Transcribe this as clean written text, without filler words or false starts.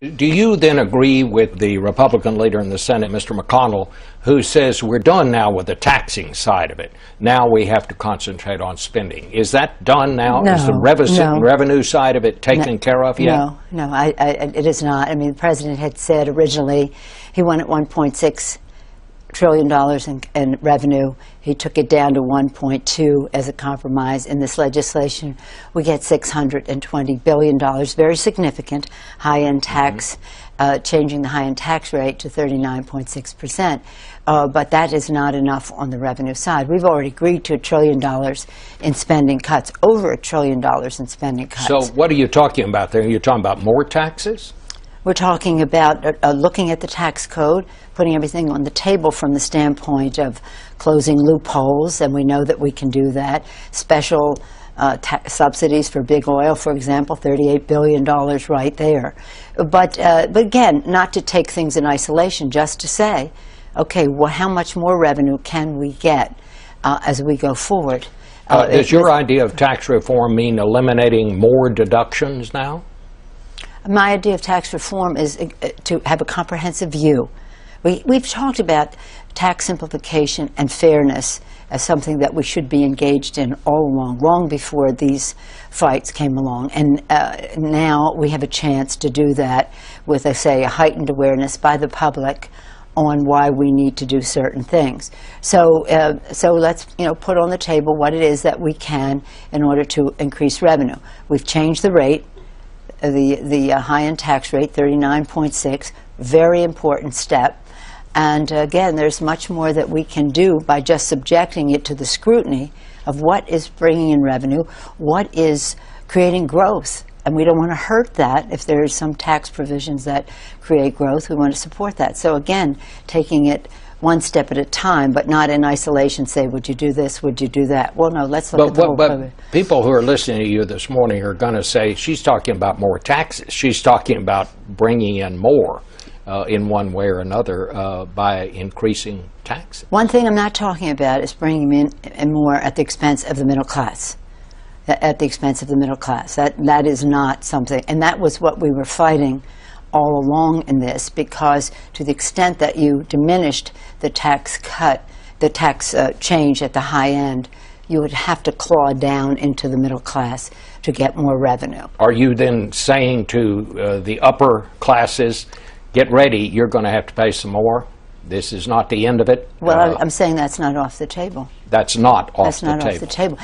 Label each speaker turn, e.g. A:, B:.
A: Do you then agree with the Republican leader in the Senate, Mr. McConnell, who says we're done now with the taxing side of it? Now we have to concentrate on spending. Is that done now?
B: No,
A: is the revenue side of it taken care of yet?
B: No, it is not. I mean, the president had said originally he wanted $1.6 trillion in revenue. He took it down to 1.2 as a compromise. In this legislation, we get $620 billion, very significant, high-end tax, changing the high-end tax rate to 39.6%. But that is not enough on the revenue side. We've already agreed to $1 trillion in spending cuts, over $1 trillion in spending cuts.
A: So what are you talking about there? Are you talking about more taxes?
B: We're talking about looking at the tax code, putting everything on the table from the standpoint of closing loopholes, and we know that we can do that. Special subsidies for big oil, for example, $38 billion right there. But again, not to take things in isolation, just to say, okay, well, how much more revenue can we get as we go forward?
A: Does your idea of tax reform mean eliminating more deductions now?
B: My idea of tax reform is to have a comprehensive view. We've talked about tax simplification and fairness as something that we should be engaged in all along, long before these fights came along. And now we have a chance to do that with, I say, a heightened awareness by the public on why we need to do certain things. So let's put on the table what it is that we can in order to increase revenue. We've changed the rate. The high-end tax rate, 39.6, very important step. And again, there's much more that we can do by just subjecting it to the scrutiny of what is bringing in revenue, what is creating growth. And we don't want to hurt that. If there are some tax provisions that create growth, we want to support that. So again, taking it one step at a time, but not in isolation, say, would you do this, would you do that? Well, no, let's look at the whole
A: But people who are listening to you this morning are going to say, she's talking about more taxes. She's talking about bringing in more in one way or another by increasing taxes.
B: One thing I'm not talking about is bringing in more at the expense of the middle class. At the expense of the middle class. That is not something, and that was what we were fighting all along in this, because to the extent that you diminished the tax cut, the tax change at the high end, you would have to claw down into the middle class to get more revenue.
A: Are you then saying to the upper classes, get ready, you're going to have to pay some more? This is not the end of it?
B: Well, I'm saying that's not off the table.
A: That's not off the table.
B: That's not off the table.